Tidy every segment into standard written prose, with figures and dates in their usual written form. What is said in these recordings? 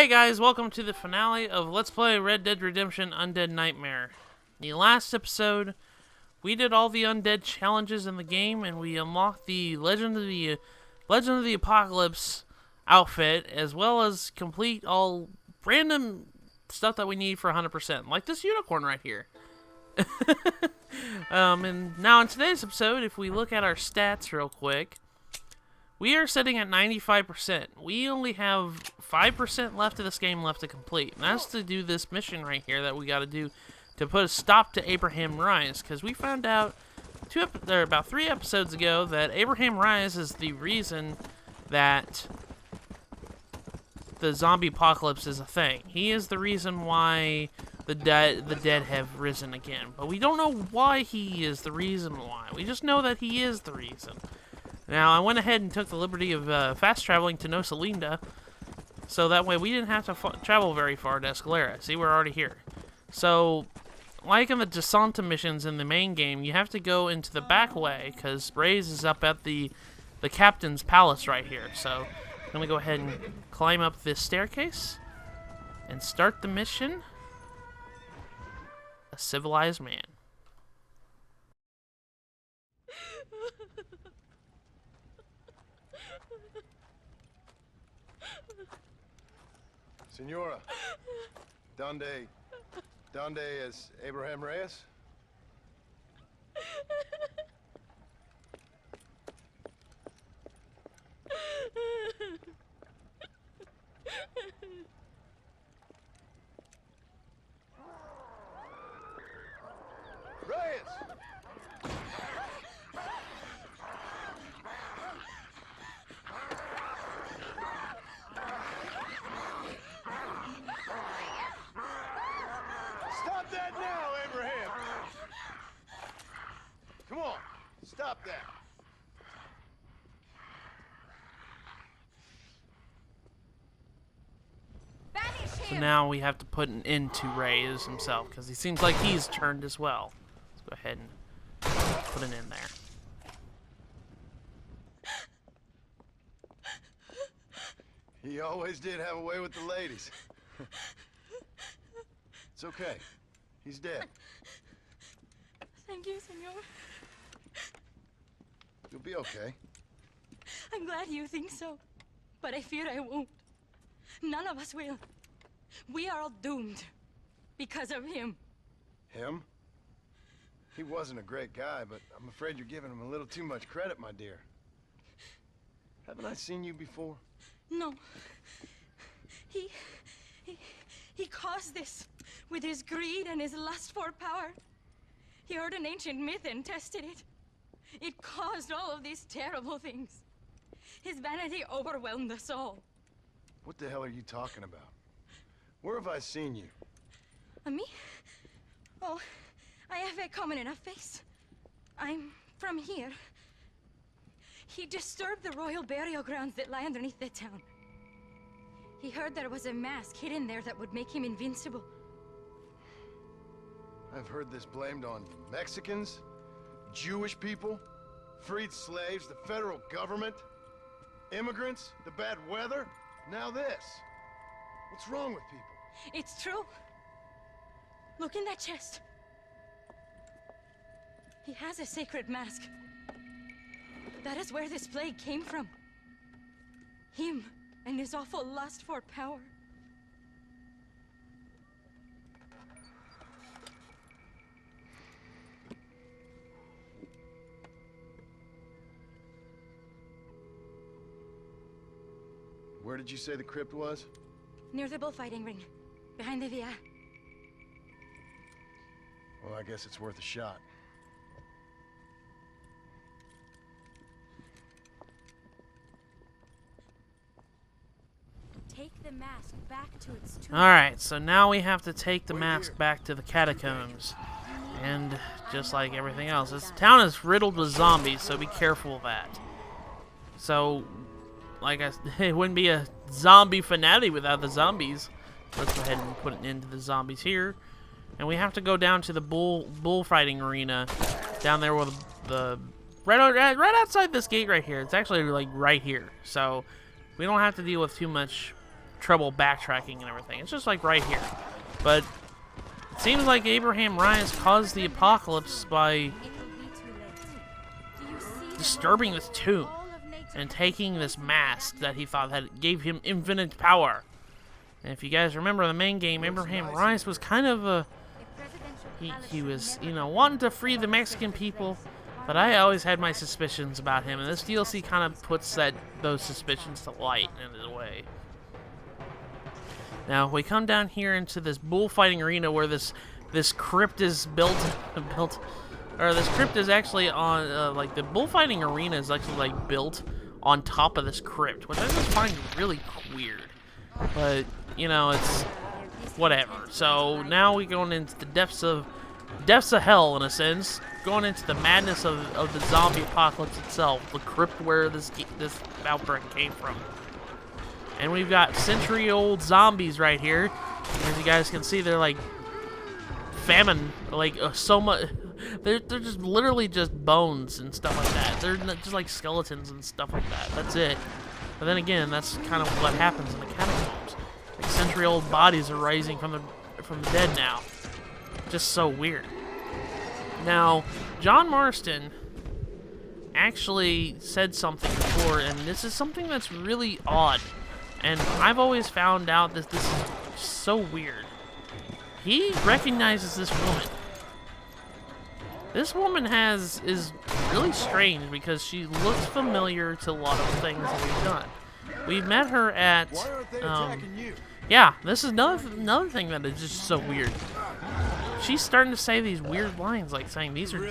Alright guys, welcome to the finale of Let's Play Red Dead Redemption Undead Nightmare. The last episode, we did all the undead challenges in the game, and we unlocked the Legend of the Apocalypse outfit, as well as complete all random stuff that we need for 100%, like this unicorn right here. And now in today's episode, if we look at our stats real quick, we are sitting at 95%. We only have 5% left of this game left to complete. And that's to do this mission right here that we got to do to put a stop to Abraham Reyes. Because we found out about 3 episodes ago that Abraham Reyes is the reason that the zombie apocalypse is a thing. He is the reason why the dead have risen again. But we don't know why he is the reason why. We just know that he is the reason. Now, I went ahead and took the liberty of fast traveling to Nosalinda, so that way we didn't have to travel very far to Escalera. See, we're already here. So, like in the Desanta missions in the main game, you have to go into the back way, because Reyes is up at the captain's palace right here. So, I'm going to go ahead and climb up this staircase and start the mission. A civilized man. Senora, donde es Abraham Reyes? Reyes! Stop that now, Abraham! Come on, stop that. So now we have to put an end to Reyes himself, because he seems like he's turned as well. Let's go ahead and put an end there. He always did have a way with the ladies. It's okay. He's dead. Thank you, senor. You'll be okay. I'm glad you think so, but I fear I won't. None of us will. We are all doomed because of him. Him? He wasn't a great guy, but I'm afraid you're giving him a little too much credit, my dear. Haven't I seen you before? No. He caused this with his greed and his lust for power. He heard an ancient myth and tested it. It caused all of these terrible things. His vanity overwhelmed us all. What the hell are you talking about? Where have I seen you? Me? Oh, I have a common enough face. I'm from here. He disturbed the royal burial grounds that lie underneath the town. He heard there was a mask hidden there that would make him invincible. I've heard this blamed on Mexicans, Jewish people, freed slaves, the federal government, immigrants, the bad weather, now this. What's wrong with people? It's true. Look in that chest. He has a sacred mask. That is where this plague came from. Him and his awful lust for power. Where did you say the crypt was? Near the bullfighting ring, behind the Via. Well, I guess it's worth a shot. Take the mask back to its tomb. Alright, so now we have to take the mask back to the catacombs. And just like everything else, this town is riddled with zombies, so be careful of that. So, like it wouldn't be a zombie finale without the zombies. Let's go ahead and put an end to the zombies here. And we have to go down to the bullfighting arena down there with the right outside this gate right here. It's actually like right here. So we don't have to deal with too much trouble backtracking and everything. It's just like right here. But it seems like Abraham Reyes caused the apocalypse by disturbing this tomb and taking this mask that he thought had gave him infinite power. And if you guys remember the main game, Abraham Reyes was kind of a... He was, you know, wanting to free the Mexican people, but I always had my suspicions about him, and this DLC kind of puts those suspicions to light in a way. Now, we come down here into this bullfighting arena where this crypt is built, or this crypt is actually on, like, the bullfighting arena is actually, like, built on top of this crypt, which I just find really weird. But, you know, it's whatever. So, now we're going into the depths of hell, in a sense. Going into the madness of the zombie apocalypse itself, the crypt where this outbreak came from. And we've got century-old zombies right here. As you guys can see, they're like famine, like so much. They're just literally just bones and stuff like that. They're just like skeletons and stuff like that. That's it. But then again, that's kind of what happens in the catacombs. Like century-old bodies are rising from the dead now. Just so weird. Now, John Marston actually said something before, and this is something that's really odd. And I've always found out that this is so weird. He recognizes this woman. This woman is really strange because she looks familiar to a lot of things that we've done. We met her at, yeah, this is another thing that is just so weird. She's starting to say these weird lines, like saying these are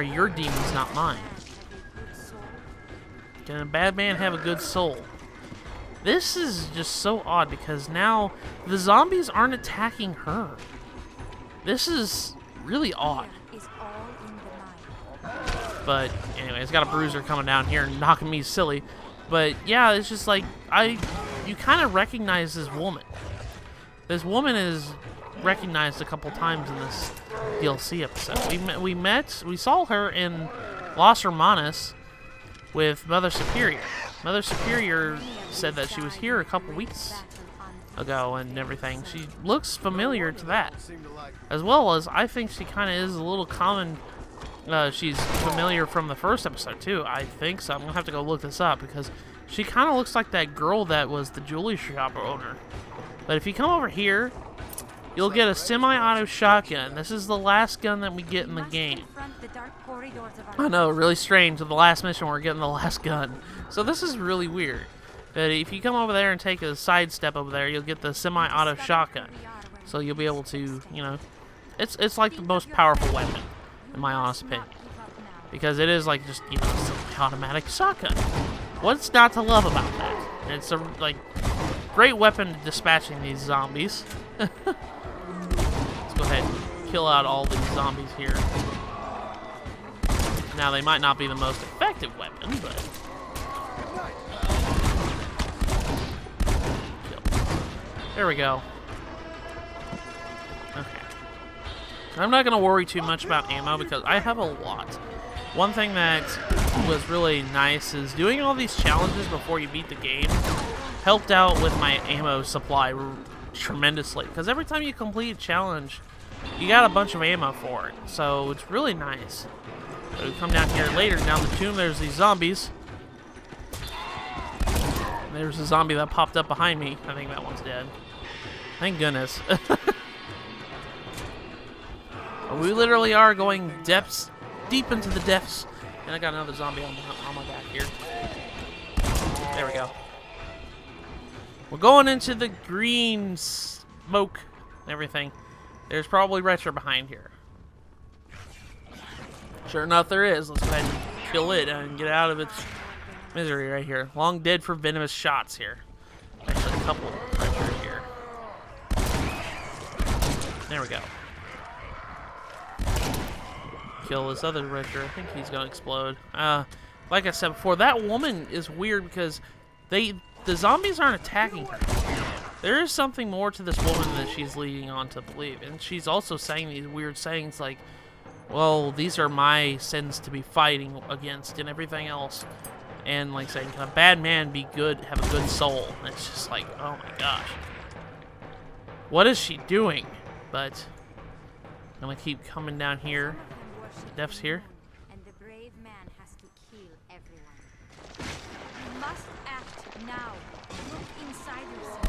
your demons, not mine. Can a bad man have a good soul? This is just so odd because now the zombies aren't attacking her. This is really odd. But anyways, got a bruiser coming down here and knocking me silly. But yeah, it's just like you kind of recognize this woman. This woman is recognized a couple times in this DLC episode. We saw her in Los Hermanos with Mother Superior. Mother Superior said that she was here a couple weeks ago and everything. She looks familiar to that. As well as, I think she kind of is a little common. She's familiar from the first episode, too. I think so. I'm going to have to go look this up because she kind of looks like that girl that was the jewelry shop owner. But if you come over here, you'll get a semi-auto shotgun. This is the last gun that we get in the game. I know, really strange. The last mission, we're getting the last gun. So this is really weird. But if you come over there and take a side step over there, you'll get the semi-auto shotgun. So you'll be able to, you know, it's like the most powerful weapon, in my honest opinion. Because it is like just, you know, semi-automatic shotgun. What's not to love about that? It's a, like, great weapon dispatching these zombies. Let's go ahead and kill out all these zombies here. Now, they might not be the most effective weapon, but... There we go. Okay. I'm not going to worry too much about ammo because I have a lot. One thing that was really nice is doing all these challenges before you beat the game helped out with my ammo supply tremendously. Because every time you complete a challenge, you got a bunch of ammo for it. So it's really nice. So we come down here later, down the tomb, there's these zombies. There's a zombie that popped up behind me. I think that one's dead. Thank goodness. We literally are going deep into the depths. And I got another zombie on my back here. There we go. We're going into the green smoke and everything. There's probably Retro behind here. Sure enough, there is. Let's go ahead and kill it and get out of its misery right here. Long dead for venomous shots here. Actually, a couple of Retro here. There we go. Kill this other Retro. I think he's gonna explode. Like I said before, that woman is weird because the zombies aren't attacking her. There is something more to this woman that she's leading on to believe, and she's also saying these weird sayings like, well, these are my sins to be fighting against and everything else. And like saying, can a bad man be good, have a good soul? And it's just like, oh my gosh. What is she doing? But I'm gonna keep coming down here. The dev's here. And the brave man has to kill everyone. You must act now. Look inside yourself.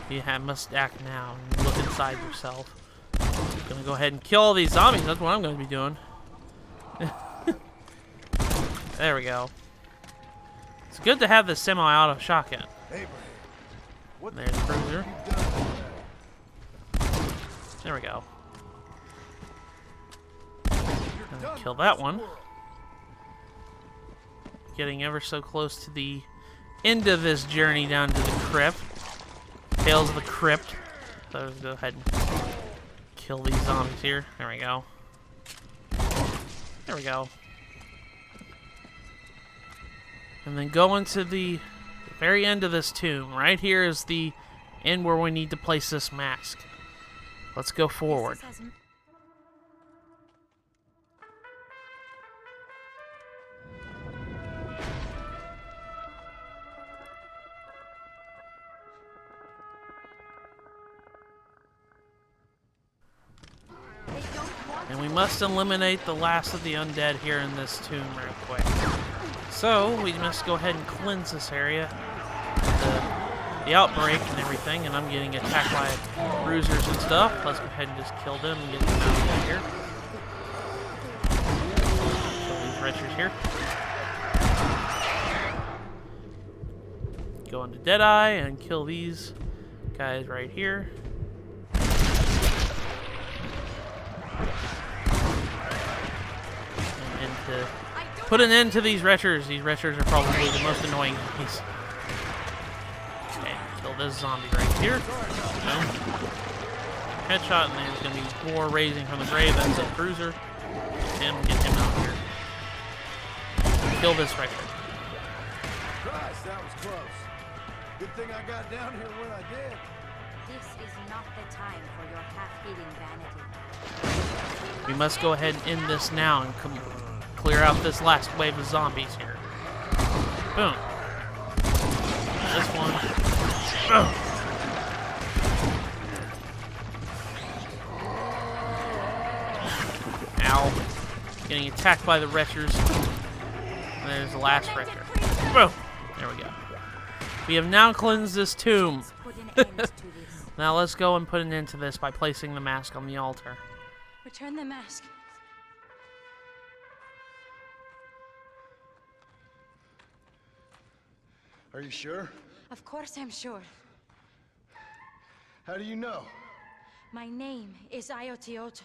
You must act now and look inside yourself. I'm gonna go ahead and kill all these zombies. That's what I'm gonna be doing. There we go. It's good to have the semi-auto shotgun. There's the cruiser. There we go. Kill that one. Getting ever so close to the end of this journey down to the crypt. Tales of the Crypt. So let's go ahead and kill these zombies here. There we go. There we go. And then go into the very end of this tomb. Right here is the end where we need to place this mask. Let's go forward. And we must eliminate the last of the undead here in this tomb real quick. So, we must go ahead and cleanse this area. The outbreak and everything, and I'm getting attacked by bruisers and stuff. Let's go ahead and just kill them and get them out of here. Kill these wretches here. Go into Deadeye and kill these guys right here. And to put an end to these wretches. These wretches are probably the most annoying enemies. Okay, kill this zombie right here. Boom. Headshot, and there's going to be more raising from the grave. That's a cruiser. Get him out here. Kill this wretch. Christ, that was close. Good thing I got down here when I did. This is not the time for your half-eaten vanity. We must go ahead and end this now and clear out this last wave of zombies here. Boom. This one. Boom. Ow. Getting attacked by the wretchers. And there's the last wretcher. Boom. There we go. We have now cleansed this tomb. Put an end to this. Now let's go and put an end to this by placing the mask on the altar. Return the mask. Are you sure? Of course I'm sure. How do you know? My name is Ayotioto.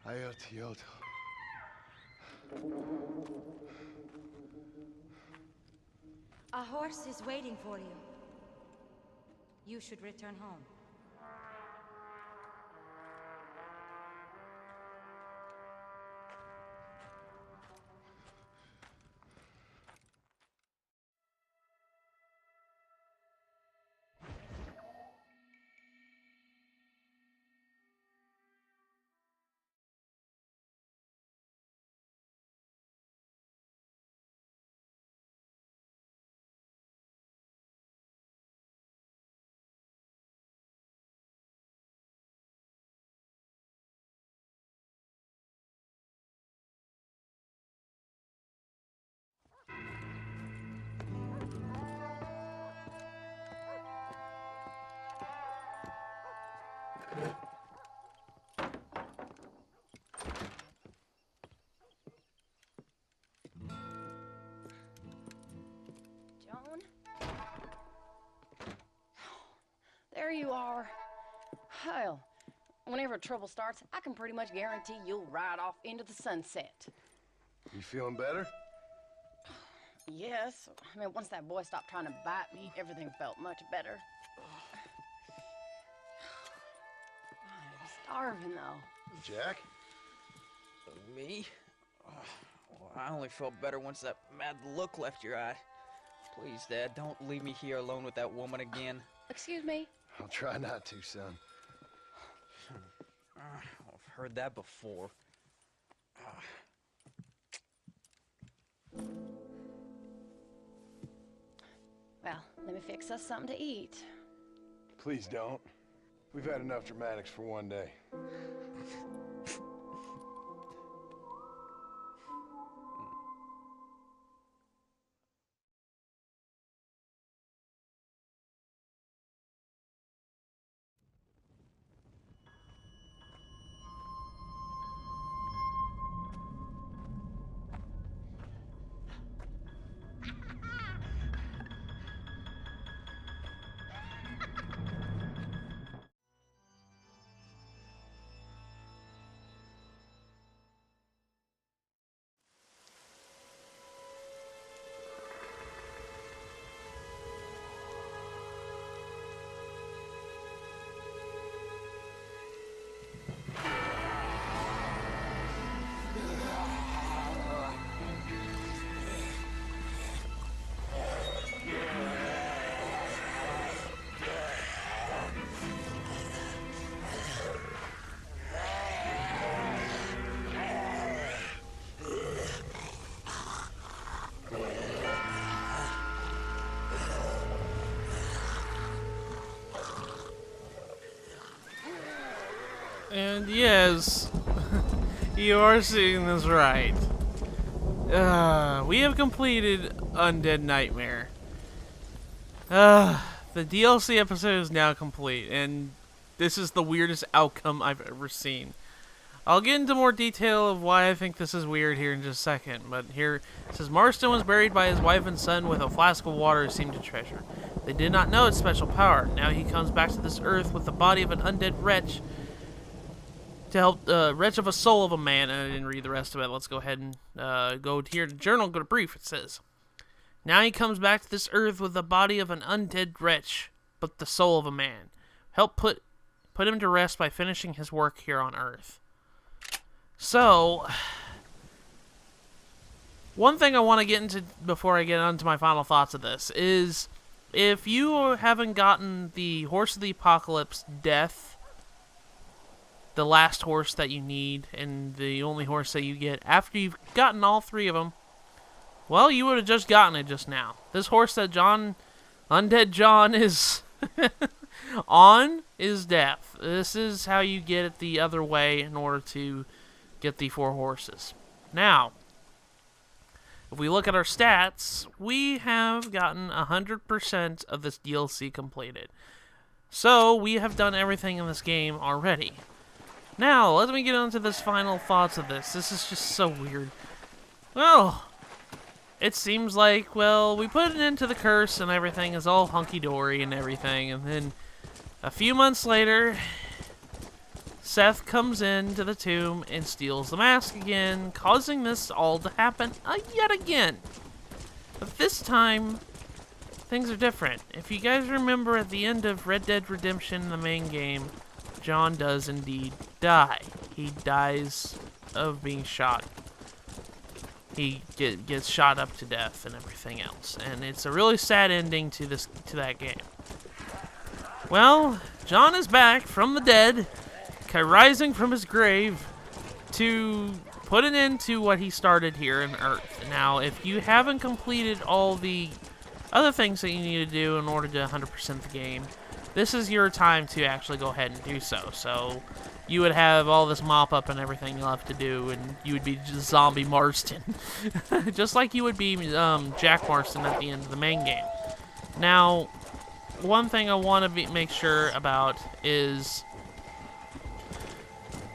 Ayotioto. A horse is waiting for you. You should return home. Joan? There you are. Hell, whenever trouble starts, I can pretty much guarantee you'll ride off into the sunset. You feeling better? Yes. I mean, once that boy stopped trying to bite me, everything felt much better. I'm starving, though. Jack? Me? I only felt better once that mad look left your eye. Please, Dad, don't leave me here alone with that woman again. Excuse me? I'll try not to, son. I've heard that before. Well, let me fix us something to eat. Please don't. We've had enough dramatics for one day. And yes, you are seeing this right. We have completed Undead Nightmare. The DLC episode is now complete, and this is the weirdest outcome I've ever seen. I'll get into more detail of why I think this is weird here in just a second, but here it says Marston was buried by his wife and son with a flask of water he seemed to treasure. They did not know its special power. Now he comes back to this earth with the body of an undead wretch to help wretch of a soul of a man. And I didn't read the rest of it. Let's go ahead and go here to journal, go to brief. It says, now he comes back to this earth with the body of an undead wretch, but the soul of a man. Help put him to rest by finishing his work here on earth. So, one thing I want to get into before I get onto my final thoughts of this is, if you haven't gotten the Horse of the Apocalypse Death, the last horse that you need, and the only horse that you get after you've gotten all three of them, well, you would have just gotten it just now. This horse that Undead John is on is Death. This is how you get it the other way in order to get the 4 horses. Now, if we look at our stats, we have gotten 100% of this DLC completed. So, we have done everything in this game already. Now, let me get on to this final thoughts of this. This is just so weird. Well, it seems like, well, we put an end to the curse and everything is all hunky-dory and everything, and then a few months later, Seth comes into the tomb and steals the mask again, causing this all to happen yet again. But this time, things are different. If you guys remember at the end of Red Dead Redemption, the main game, John does indeed die. He dies of being shot. He gets shot up to death and everything else. And it's a really sad ending to that game. Well, John is back from the dead, rising from his grave to put an end to what he started here on Earth. Now, if you haven't completed all the other things that you need to do in order to 100% the game, this is your time to actually go ahead and do so. So, you would have all this mop-up and everything you'll have to do, and you would be just zombie Marston. Just like you would be Jack Marston at the end of the main game. Now, one thing I want to make sure about is,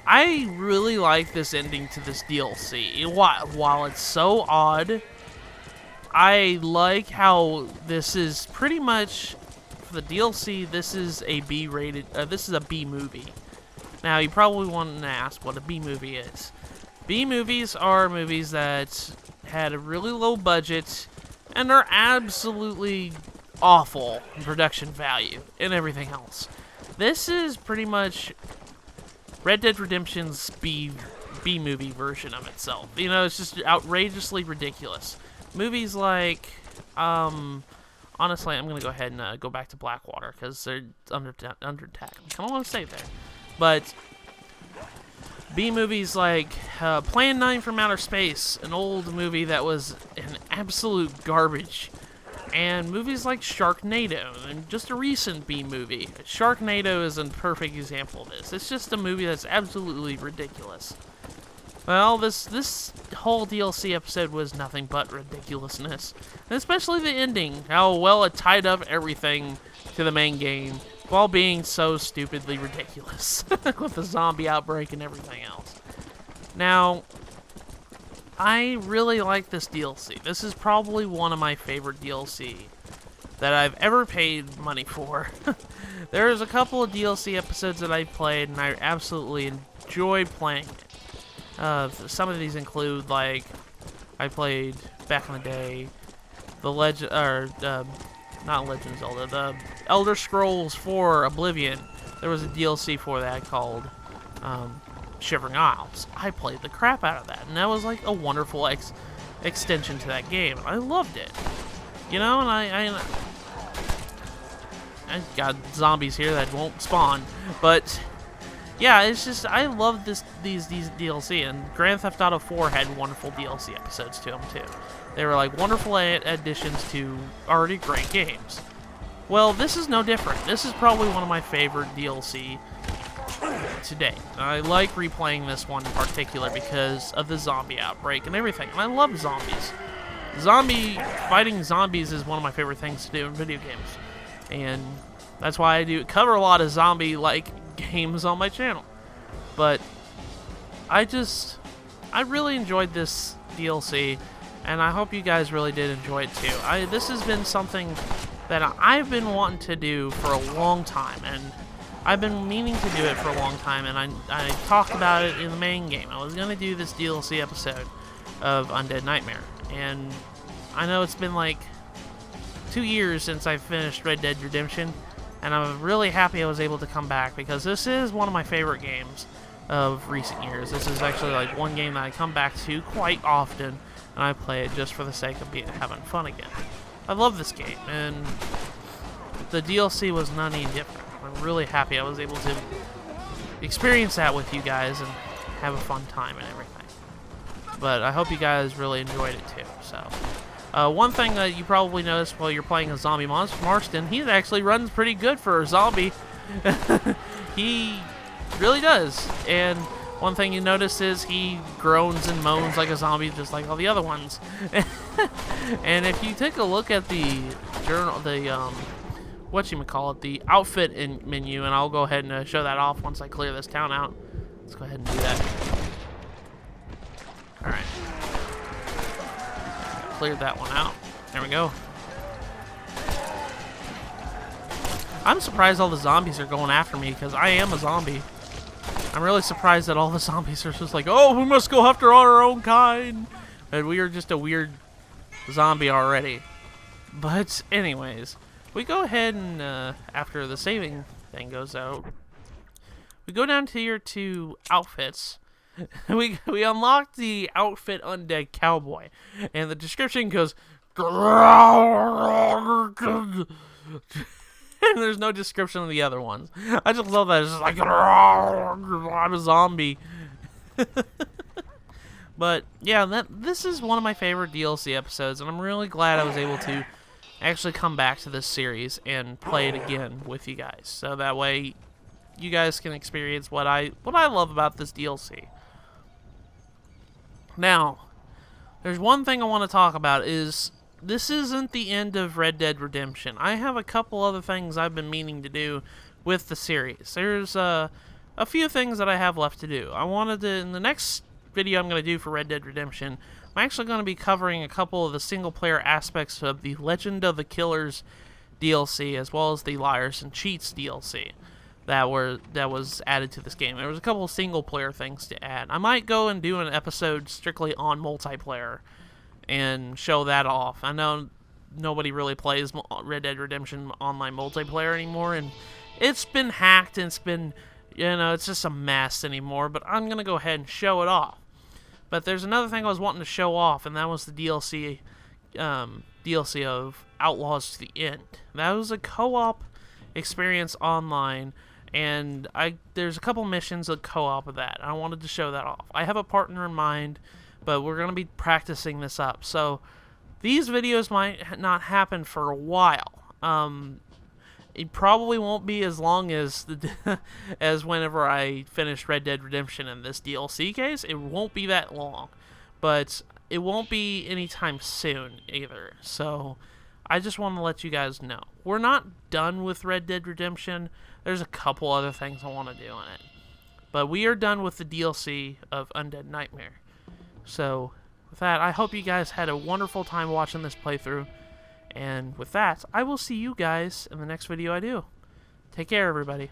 I really like this ending to this DLC. While it's so odd, I like how this is pretty much, for the DLC, this is a B-rated, this is a B movie. Now, you probably want to ask what a B movie is. B movies are movies that had a really low budget and are absolutely awful in production value and everything else. This is pretty much Red Dead Redemption's B B-movie version of itself. You know, it's just outrageously ridiculous. Movies like, honestly, I'm gonna go ahead and go back to Blackwater because they're under attack. I kind of want to stay there, but B-movies like Plan 9 from Outer Space, an old movie that was an absolute garbage, and movies like Sharknado, and just a recent B-movie. Sharknado is a perfect example of this. It's just a movie that's absolutely ridiculous. Well, this whole DLC episode was nothing but ridiculousness, and especially the ending, how well it tied up everything to the main game, while being so stupidly ridiculous, with the zombie outbreak and everything else. Now, I really like this DLC. This is probably one of my favorite DLC that I've ever paid money for. There's a couple of DLC episodes that I've played, and I absolutely enjoy playing it. Some of these include, like, I played back in the day, the not Legend of Zelda, the Elder Scrolls 4 Oblivion. There was a DLC for that called Shivering Isles. I played the crap out of that, and that was like a wonderful extension to that game. I loved it, you know. And I got zombies here that won't spawn, but yeah, it's just I love these DLC, and Grand Theft Auto 4 had wonderful DLC episodes to them too. They were like wonderful additions to already great games. Well, this is no different. This is probably one of my favorite DLC today. I like replaying this one in particular because of the zombie outbreak and everything. And I love zombies. Fighting zombies is one of my favorite things to do in video games. And that's why I do cover a lot of zombie-like games on my channel. But I really enjoyed this DLC, and I hope you guys really did enjoy it too. This has been something that I've been wanting to do for a long time, and I've been meaning to do it for a long time, and I talked about it in the main game. I was going to do this DLC episode of Undead Nightmare, and I know it's been like 2 years since I finished Red Dead Redemption, and I'm really happy I was able to come back because this is one of my favorite games of recent years. This is actually like one game that I come back to quite often, and I play it just for the sake of having fun again. I love this game, and the DLC was none any different. I'm really happy I was able to experience that with you guys and have a fun time and everything. But I hope you guys really enjoyed it too. So, one thing that you probably noticed while you're playing a zombie Marston, he actually runs pretty good for a zombie. He really does. And one thing you notice is he groans and moans like a zombie, just like all the other ones. And if you take a look at the the outfit menu, and I'll go ahead and show that off once I clear this town out. Let's go ahead and do that. All right. Cleared that one out. There we go. I'm surprised all the zombies are going after me because I am a zombie. I'm really surprised that all the zombies are just like, oh, we must go after our own kind. And we are just a weird zombie already. But anyways, we go ahead and after the saving thing goes out, we go down here to outfits. we unlock the outfit Undead Cowboy, and the description goes, and there's no description of the other ones. I just love that. It's just like, I'm a zombie. But yeah, this is one of my favorite DLC episodes, and I'm really glad I was able to actually come back to this series and play it again with you guys, so that way you guys can experience what I love about this DLC. Now, there's one thing I want to talk about is this isn't the end of Red Dead Redemption. I have a couple other things I've been meaning to do with the series. There's a few things that I have left to do. I wanted to, in the next video I'm going to do for Red Dead Redemption, I'm actually going to be covering a couple of the single-player aspects of the Legend of the Killers DLC, as well as the Liars and Cheats DLC that was added to this game. There was a couple of single-player things to add. I might go and do an episode strictly on multiplayer and show that off. I know nobody really plays Red Dead Redemption online multiplayer anymore, and it's been hacked and it's been you know, it's just a mess anymore, but I'm going to go ahead and show it off. But there's another thing I was wanting to show off, and that was the DLC of Outlaws to the End. That was a co-op experience online, and there's a couple missions of co-op of that. I wanted to show that off. I have a partner in mind, but we're going to be practicing this up. So these videos might not happen for a while. It probably won't be as long as as whenever I finish Red Dead Redemption in this DLC case. It won't be that long, but it won't be anytime soon either. So I just want to let you guys know. We're not done with Red Dead Redemption. There's a couple other things I want to do in it. But we are done with the DLC of Undead Nightmare. So with that, I hope you guys had a wonderful time watching this playthrough. And with that, I will see you guys in the next video I do. Take care, everybody.